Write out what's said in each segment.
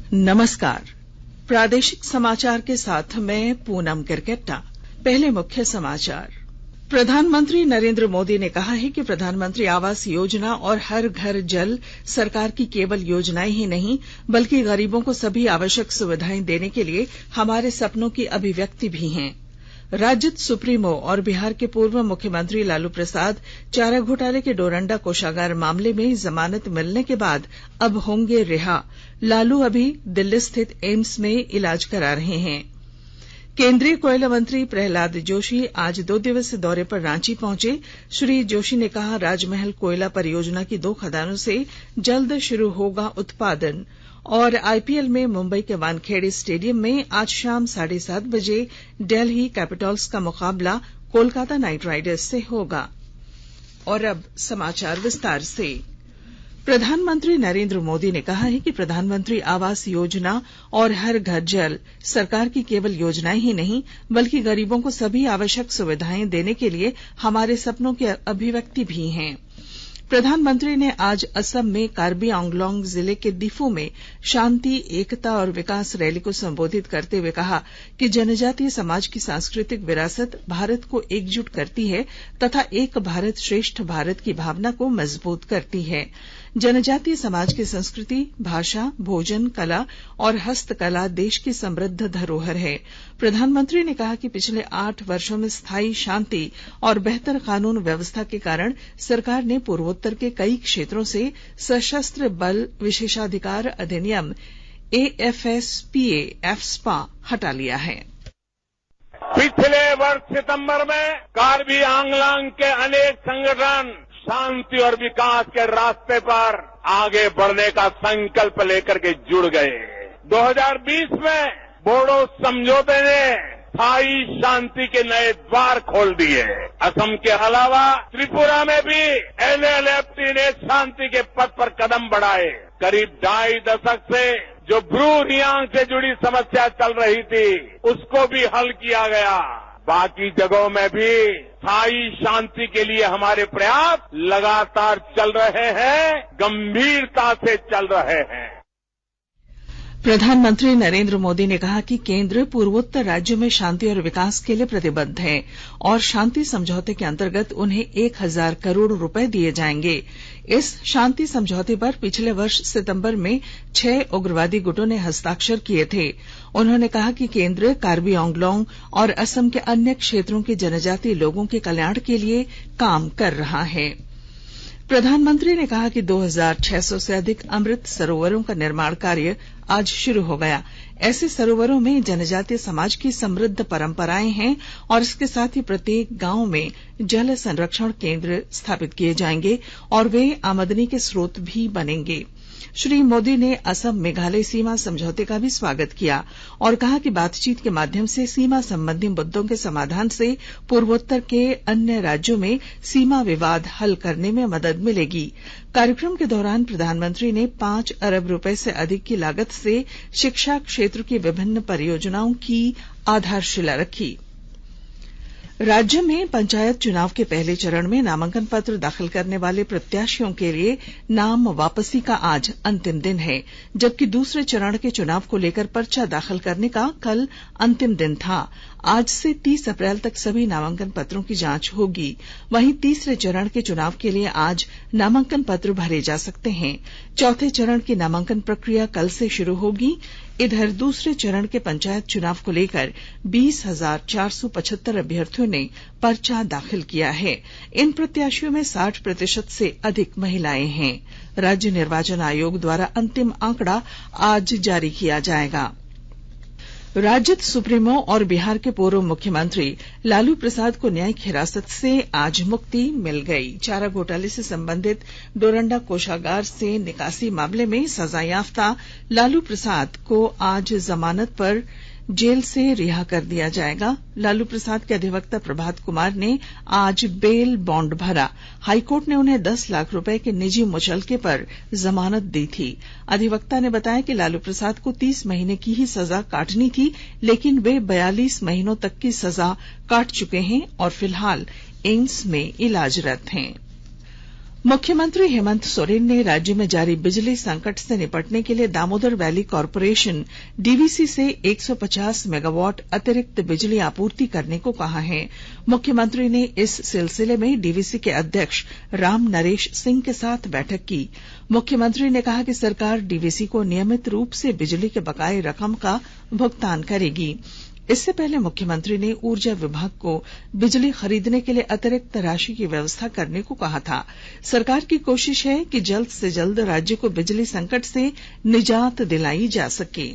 नमस्कार। प्रादेशिक समाचार के साथ मैं पूनम किरकेट्टा। पहले मुख्य समाचार। प्रधानमंत्री नरेंद्र मोदी ने कहा है कि प्रधानमंत्री आवास योजना और हर घर जल सरकार की केवल योजनाएं ही नहीं बल्कि गरीबों को सभी आवश्यक सुविधाएं देने के लिए हमारे सपनों की अभिव्यक्ति भी हैं। राजद सुप्रीमो और बिहार के पूर्व मुख्यमंत्री लालू प्रसाद चारा घोटाले के डोरंडा कोषागार मामले में जमानत मिलने के बाद अब होंगे रिहा। लालू अभी दिल्ली स्थित एम्स में इलाज करा रहे हैं। केंद्रीय कोयला मंत्री प्रहलाद जोशी आज 2 दिवसीय दौरे पर रांची पहुंचे। श्री जोशी ने कहा, राजमहल कोयला परियोजना की 2 खदानों से जल्द शुरू होगा उत्पादन। और आईपीएल में मुंबई के वानखेड़े स्टेडियम में आज शाम 7:30 बजे दिल्ली कैपिटल्स का मुकाबला कोलकाता नाइट राइडर्स से होगा। और अब समाचार विस्तार से। प्रधानमंत्री नरेंद्र मोदी ने कहा है कि प्रधानमंत्री आवास योजना और हर घर जल सरकार की केवल योजनाएं ही नहीं बल्कि गरीबों को सभी आवश्यक सुविधाएं देने के लिए हमारे सपनों की अभिव्यक्ति भी हैं। प्रधानमंत्री ने आज असम में कार्बी आंगलोंग जिले के दिफू में शांति, एकता और विकास रैली को संबोधित करते हुए कहा कि जनजातीय समाज की सांस्कृतिक विरासत भारत को एकजुट करती है तथा एक भारत श्रेष्ठ भारत की भावना को मजबूत करती है। जनजातीय समाज की संस्कृति, भाषा, भोजन, कला और हस्तकला देश की समृद्ध धरोहर है। प्रधानमंत्री ने कहा कि पिछले 8 वर्षों में स्थायी शांति और बेहतर कानून व्यवस्था के कारण सरकार ने पूर्वोत्तर के कई क्षेत्रों से सशस्त्र बल विशेषाधिकार अधिनियम AFSPA हटा लिया है। पिछले वर्ष सितंबर में कार्बी आंगलोंग के अनेक संगठन शांति और विकास के रास्ते पर आगे बढ़ने का संकल्प लेकर के जुड़ गए। 2020 में बोडो समझौते ने स्थायी शांति के नए द्वार खोल दिए। असम के अलावा त्रिपुरा में भी NLFT ने शांति के पथ पर कदम बढ़ाए। करीब 2.5 दशक से जो ब्रू रियांग से जुड़ी समस्या चल रही थी उसको भी हल किया गया। बाकी जगहों में भी स्थायी शांति के लिए हमारे प्रयास लगातार चल रहे हैं, गंभीरता से चल रहे हैं। प्रधानमंत्री नरेंद्र मोदी ने कहा कि केंद्र पूर्वोत्तर राज्यों में शांति और विकास के लिए प्रतिबद्ध है और शांति समझौते के अंतर्गत उन्हें 1000 करोड़ रुपए दिए जाएंगे। इस शांति समझौते पर पिछले वर्ष सितंबर में 6 उग्रवादी गुटों ने हस्ताक्षर किए थे। उन्होंने कहा कि केंद्र कार्बी आंगलोंग और असम के अन्य क्षेत्रों के जनजातीय लोगों के कल्याण के लिए काम कर रहा है। प्रधानमंत्री ने कहा कि 2600 से अधिक अमृत सरोवरों का निर्माण कार्य आज शुरू हो गया। ऐसे सरोवरों में जनजातीय समाज की समृद्ध परंपराएं हैं और इसके साथ ही प्रत्येक गांव में जल संरक्षण केंद्र स्थापित किए जाएंगे और वे आमदनी के स्रोत भी बनेंगे। श्री मोदी ने असम मेघालय सीमा समझौते का भी स्वागत किया और कहा कि बातचीत के माध्यम से सीमा संबंधी मुद्दों के समाधान से पूर्वोत्तर के अन्य राज्यों में सीमा विवाद हल करने में मदद मिलेगी। कार्यक्रम के दौरान प्रधानमंत्री ने 5 अरब रुपए से अधिक की लागत से शिक्षा क्षेत्र की विभिन्न परियोजनाओं की आधारशिला रखी। राज्य में पंचायत चुनाव के पहले चरण में नामांकन पत्र दाखिल करने वाले प्रत्याशियों के लिए नाम वापसी का आज अंतिम दिन है, जबकि दूसरे चरण के चुनाव को लेकर पर्चा दाखिल करने का कल अंतिम दिन था। आज से 30 अप्रैल तक सभी नामांकन पत्रों की जांच होगी। वहीं तीसरे चरण के चुनाव के लिए आज नामांकन पत्र भरे जा सकते हैं। चौथे चरण की नामांकन प्रक्रिया कल से शुरू होगी। इधर दूसरे चरण के पंचायत चुनाव को लेकर 20,475 अभ्यर्थियों ने पर्चा दाखिल किया है। इन प्रत्याशियों में 60% से अधिक महिलाएं हैं। राज्य निर्वाचन आयोग द्वारा अंतिम आंकड़ा आज जारी किया जाएगा। राजद सुप्रीमो और बिहार के पूर्व मुख्यमंत्री लालू प्रसाद को न्यायिक हिरासत से आज मुक्ति मिल गई। चारा घोटाले से संबंधित डोरंडा कोषागार से निकासी मामले में सजायाफ्ता लालू प्रसाद को आज जमानत पर जेल से रिहा कर दिया जाएगा। लालू प्रसाद के अधिवक्ता प्रभात कुमार ने आज बेल बॉन्ड भरा। हाईकोर्ट ने उन्हें 10 लाख रुपए के निजी मुचलके पर जमानत दी थी। अधिवक्ता ने बताया कि लालू प्रसाद को 30 महीने की ही सजा काटनी थी, लेकिन वे 42 महीनों तक की सजा काट चुके हैं और फिलहाल एम्स में इलाजरत हैं। मुख्यमंत्री हेमंत सोरेन ने राज्य में जारी बिजली संकट से निपटने के लिए दामोदर वैली कॉर्पोरेशन डीवीसी से 150 मेगावाट अतिरिक्त बिजली आपूर्ति करने को कहा है। मुख्यमंत्री ने इस सिलसिले में डीवीसी के अध्यक्ष राम नरेश सिंह के साथ बैठक की। मुख्यमंत्री ने कहा कि सरकार डीवीसी को नियमित रूप से बिजली के बकाये रकम का भुगतान करेगी। इससे पहले मुख्यमंत्री ने ऊर्जा विभाग को बिजली खरीदने के लिए अतिरिक्त राशि की व्यवस्था करने को कहा था। सरकार की कोशिश है कि जल्द से जल्द राज्य को बिजली संकट से निजात दिलाई जा सके।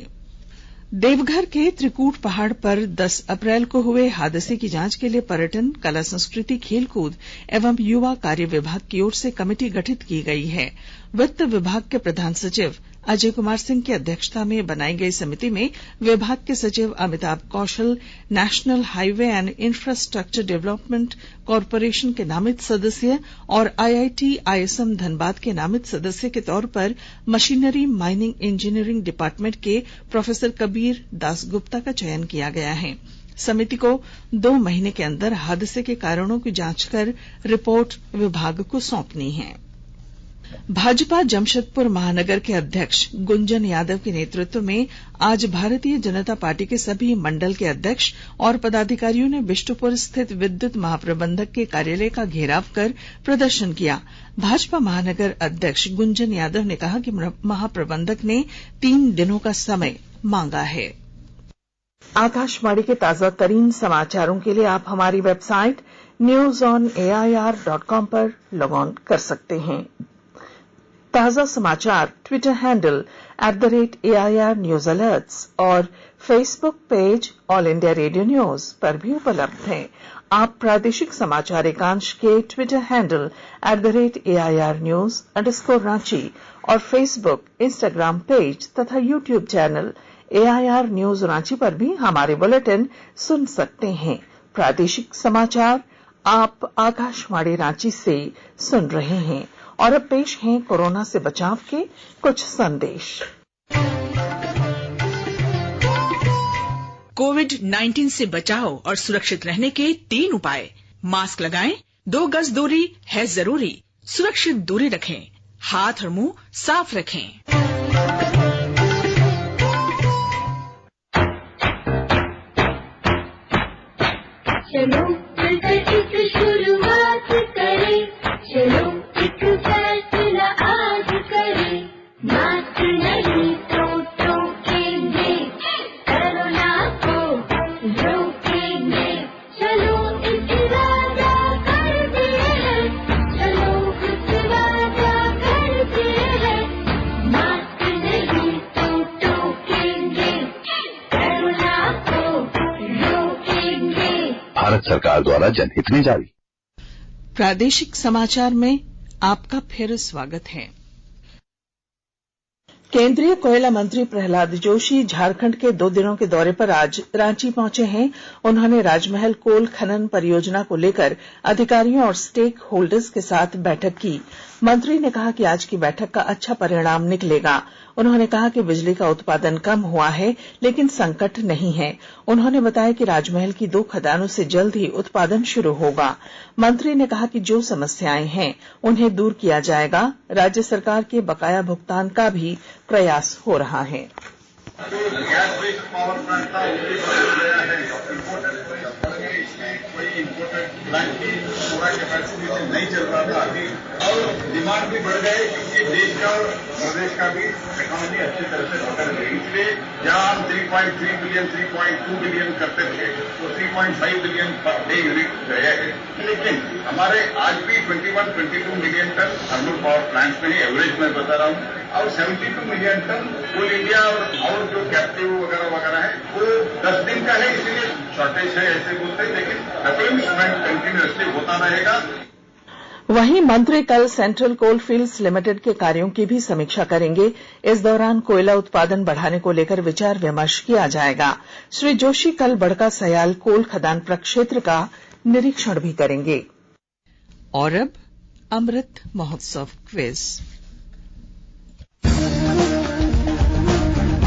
देवघर के त्रिकूट पहाड़ पर 10 अप्रैल को हुए हादसे की जांच के लिए पर्यटन, कला संस्कृति, खेलकूद एवं युवा कार्य विभाग की ओर से कमेटी गठित की गई है। वित्त विभाग के प्रधान सचिव अजय कुमार सिंह की अध्यक्षता में बनाई गई समिति में विभाग के सचिव Amitabh Kaushal, National Highway and Infrastructure Development Corporation के नामित सदस्य और आईआईटी आईएसएम धनबाद के नामित सदस्य के तौर पर मशीनरी माइनिंग इंजीनियरिंग डिपार्टमेंट के प्रोफेसर कबीर दास गुप्ता का चयन किया गया है। समिति को 2 महीने के अंदर हादसे के कारणों की जांच कर रिपोर्ट विभाग को सौंपनी है। भाजपा जमशेदपुर महानगर के अध्यक्ष गुंजन यादव के नेतृत्व में आज भारतीय जनता पार्टी के सभी मंडल के अध्यक्ष और पदाधिकारियों ने बिष्ट्पुर स्थित विद्युत महाप्रबंधक के कार्यालय का घेराव कर प्रदर्शन किया। भाजपा महानगर अध्यक्ष गुंजन यादव ने कहा कि महाप्रबंधक ने 3 दिनों का समय मांगा है। आकाशवाणी के ताजा तरीन समाचारों के लिए आप हमारी वेबसाइट newsonair.com पर लॉग ऑन कर सकते हैं। ताजा समाचार Twitter handle @AIR news alerts और Facebook page All India Radio news पर भी उपलब्ध हैं। आप प्रादेशिक समाचार एकांश के ट्विटर हैंडल @AIR न्यूज _ और फेसबुक, इंस्टाग्राम पेज तथा YouTube channel AIR news Ranchi पर भी हमारे बुलेटिन सुन सकते हैं। प्रादेशिक समाचार आप आकाशवाणी रांची से सुन रहे हैं। और अब पेश हैं कोरोना से बचाव के कुछ संदेश। कोविड-19 से बचाव और सुरक्षित रहने के 3 उपाय। मास्क लगाएं, 2 गज दूरी है जरूरी, सुरक्षित दूरी रखें, हाथ और मुंह साफ रखें। चलो मिलकर एक शुरुआत करें, चलो एक फैसला आज करें, मास्क नहीं तो टोकेंगे, कोरोना को रोकेंगे, चलो एक इरादा करते हैं, चलो कुछ वादा करते हैं, मास्क नहीं तो टोकेंगे, कोरोना को रोकेंगे। भारत सरकार द्वारा जनहित में जारी। प्रादेशिक समाचार में आपका फिर स्वागत है। केंद्रीय कोयला मंत्री प्रहलाद जोशी झारखंड के 2 दिनों के दौरे पर आज रांची पहुंचे हैं। उन्होंने राजमहल कोल खनन परियोजना को लेकर अधिकारियों और स्टेक होल्डर्स के साथ बैठक की। मंत्री ने कहा कि आज की बैठक का अच्छा परिणाम निकलेगा। उन्होंने कहा कि बिजली का उत्पादन कम हुआ है, लेकिन संकट नहीं है। उन्होंने बताया कि राजमहल की 2 खदानों से जल्द ही उत्पादन शुरू होगा। मंत्री ने कहा कि जो समस्याएं हैं उन्हें दूर किया जाएगा। राज्य सरकार के बकाया भुगतान का भी प्रयास हो रहा है। गैस बेस्ड पावर प्लांट था उसके बंद गया है। कोई इम्पोर्टेड प्लांट की पूरा कैपेसिटी से नहीं चल रहा था अभी, और डिमांड भी बढ़ गई क्योंकि देश का और प्रदेश का भी इकोनॉमी अच्छी तरह से पकड़ गई। इसलिए जहां हम 3.3 बिलियन 3.2 बिलियन करते थे तो 3.5 बिलियन पर डे यूनिट गए हैं। लेकिन हमारे आज भी 21-22 million ton thermal power plants में ही एवरेज में बता रहा हूँ, और 72 मिलियन टन कोल इंडिया और जो कैप्टिव वगैरह है वो 10 दिन का है, इसलिए शॉर्टेज है ऐसे बोलते हैं, लेकिन रिप्लेसमेंट कंटिन्यूअसली होता रहेगा। वहीं मंत्री कल सेंट्रल कोल फील्ड्स लिमिटेड के कार्यों की भी समीक्षा करेंगे। इस दौरान कोयला उत्पादन बढ़ाने को लेकर विचार विमर्श किया जाएगा। श्री जोशी कल बड़का सयाल कोल खदान प्रक्षेत्र का निरीक्षण भी करेंगे। और अब अमृत महोत्सव क्विज।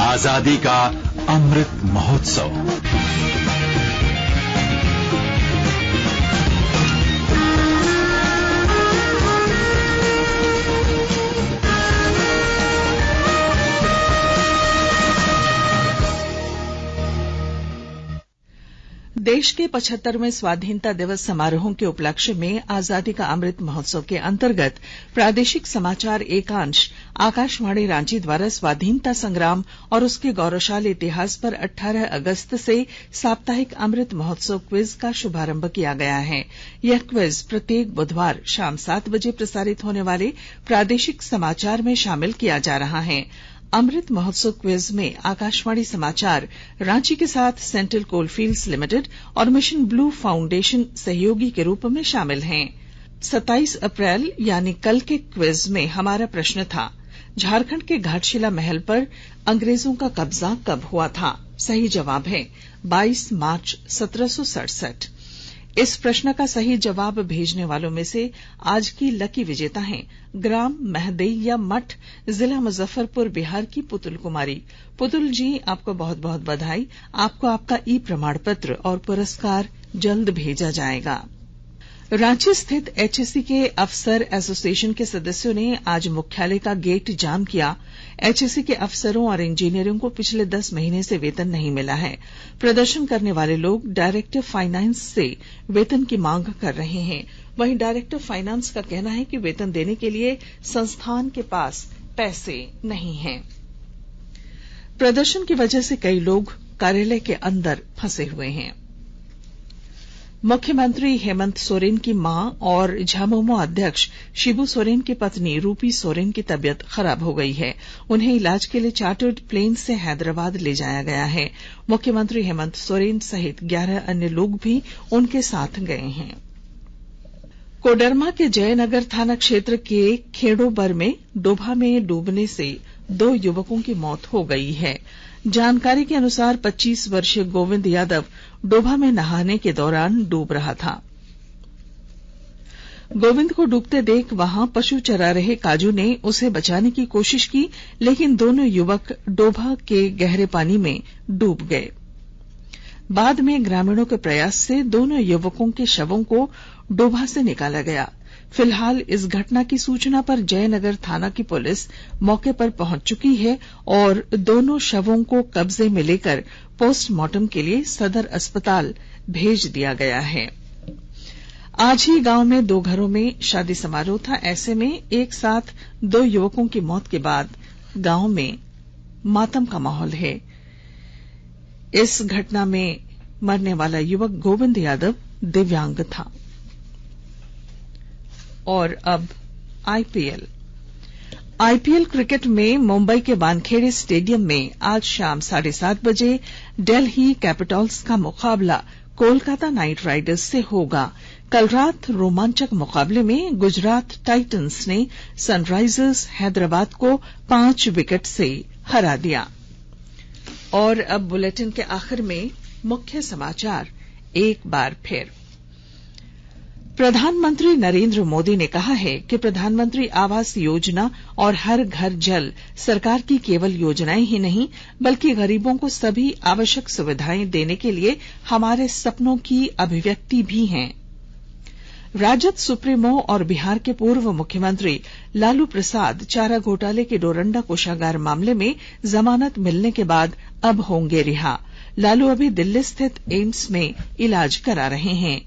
आजादी का अमृत महोत्सव। देश के 75वें स्वाधीनता दिवस समारोहों के उपलक्ष्य में आजादी का अमृत महोत्सव के अंतर्गत प्रादेशिक समाचार एकांश आकाशवाणी रांची द्वारा स्वाधीनता संग्राम और उसके गौरवशाली इतिहास पर 18 अगस्त से साप्ताहिक अमृत महोत्सव क्विज का शुभारंभ किया गया है। यह क्विज प्रत्येक बुधवार शाम 7 बजे प्रसारित होने वाले प्रादेशिक समाचार में शामिल किया जा रहा है। अमृत महोत्सव क्विज में आकाशवाणी समाचार रांची के साथ सेंट्रल कोलफील्ड्स लिमिटेड और मिशन ब्लू फाउंडेशन सहयोगी के रूप में शामिल हैं। 27 अप्रैल यानी कल के क्विज में हमारा प्रश्न था, झारखंड के घाटशिला महल पर अंग्रेजों का कब्जा कब हुआ था? सही जवाब है 22 मार्च 1767। इस प्रश्न का सही जवाब भेजने वालों में से आज की लकी विजेता हैं ग्राम महदैया मठ, जिला मुजफ्फरपुर, बिहार की पुतुल कुमारी। पुतुल जी, आपको बहुत बहुत बधाई। आपको आपका ई प्रमाण पत्र और पुरस्कार जल्द भेजा जाएगा। रांची स्थित एचएससी के अफसर एसोसिएशन के सदस्यों ने आज मुख्यालय का गेट जाम किया। एचएससी के अफसरों और इंजीनियरों को पिछले 10 महीने से वेतन नहीं मिला है। प्रदर्शन करने वाले लोग डायरेक्टर फाइनेंस से वेतन की मांग कर रहे हैं। वहीं डायरेक्टर फाइनेंस का कहना है कि वेतन देने के लिए संस्थान के पास पैसे नहीं हैं। प्रदर्शन की वजह से कई लोग कार्यालय के अंदर फंसे हुए हैं। मुख्यमंत्री हेमंत सोरेन की मां और झामुमो अध्यक्ष शिबू सोरेन की पत्नी रूपी सोरेन की तबियत खराब हो गई है। उन्हें इलाज के लिए चार्टर्ड प्लेन से हैदराबाद ले जाया गया है। मुख्यमंत्री हेमंत सोरेन सहित 11 अन्य लोग भी उनके साथ गए हैं। कोडरमा के जयनगर थाना क्षेत्र के खेड़ोबर में डोभा में डूबने से 2 युवकों की मौत हो गई है। जानकारी के अनुसार 25 वर्षीय गोविंद यादव डोभा में नहाने के दौरान डूब रहा था। गोविंद को डूबते देख वहां पशु चरा रहे काजू ने उसे बचाने की कोशिश की, लेकिन दोनों युवक डोभा के गहरे पानी में डूब गए। बाद में ग्रामीणों के प्रयास से दोनों युवकों के शवों को डोभा से निकाला गया। फिलहाल इस घटना की सूचना पर जयनगर थाना की पुलिस मौके पर पहुंच चुकी है और दोनों शवों को कब्जे में लेकर पोस्टमार्टम के लिए सदर अस्पताल भेज दिया गया है। आज ही गांव में 2 घरों में शादी समारोह था। ऐसे में एक साथ 2 युवकों की मौत के बाद गांव में मातम का माहौल है। इस घटना में मरने वाला युवक गोविंद यादव दिव्यांग था। और अब आईपीएल क्रिकेट में मुंबई के वानखेड़े स्टेडियम में आज शाम 7:30 बजे दिल्ली कैपिटल्स का मुकाबला कोलकाता नाइट राइडर्स से होगा। कल रात रोमांचक मुकाबले में गुजरात टाइटंस ने सनराइजर्स हैदराबाद को 5 विकेट से हरा दिया। और अब बुलेटिन के आखिर में मुख्य समाचार एक बार फिर। प्रधानमंत्री नरेंद्र मोदी ने कहा है कि प्रधानमंत्री आवास योजना और हर घर जल सरकार की केवल योजनाएं ही नहीं, बल्कि गरीबों को सभी आवश्यक सुविधाएं देने के लिए हमारे सपनों की अभिव्यक्ति भी हैं। राजद सुप्रीमो और बिहार के पूर्व मुख्यमंत्री लालू प्रसाद चारा घोटाले के डोरंडा कोषागार मामले में जमानत मिलने के बाद अब होंगे रिहा। लालू अभी दिल्ली स्थित एम्स में इलाज करा रहे हैं।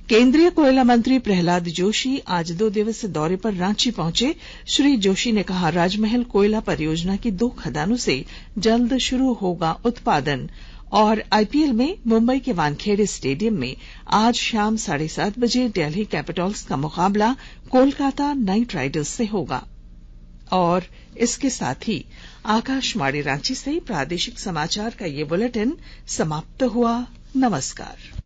केंद्रीय कोयला मंत्री प्रहलाद जोशी आज 2 दिवसीय दौरे पर रांची पहुंचे। श्री जोशी ने कहा, राजमहल कोयला परियोजना की 2 खदानों से जल्द शुरू होगा उत्पादन। और आईपीएल में मुंबई के वानखेड़े स्टेडियम में आज शाम 7:30 बजे दिल्ली कैपिटल्स का मुकाबला कोलकाता नाइट राइडर्स से होगा। और इसके साथ ही आकाशवाणी रांची से प्रादेशिक समाचार का ये बुलेटिन समाप्त हुआ। नमस्कार।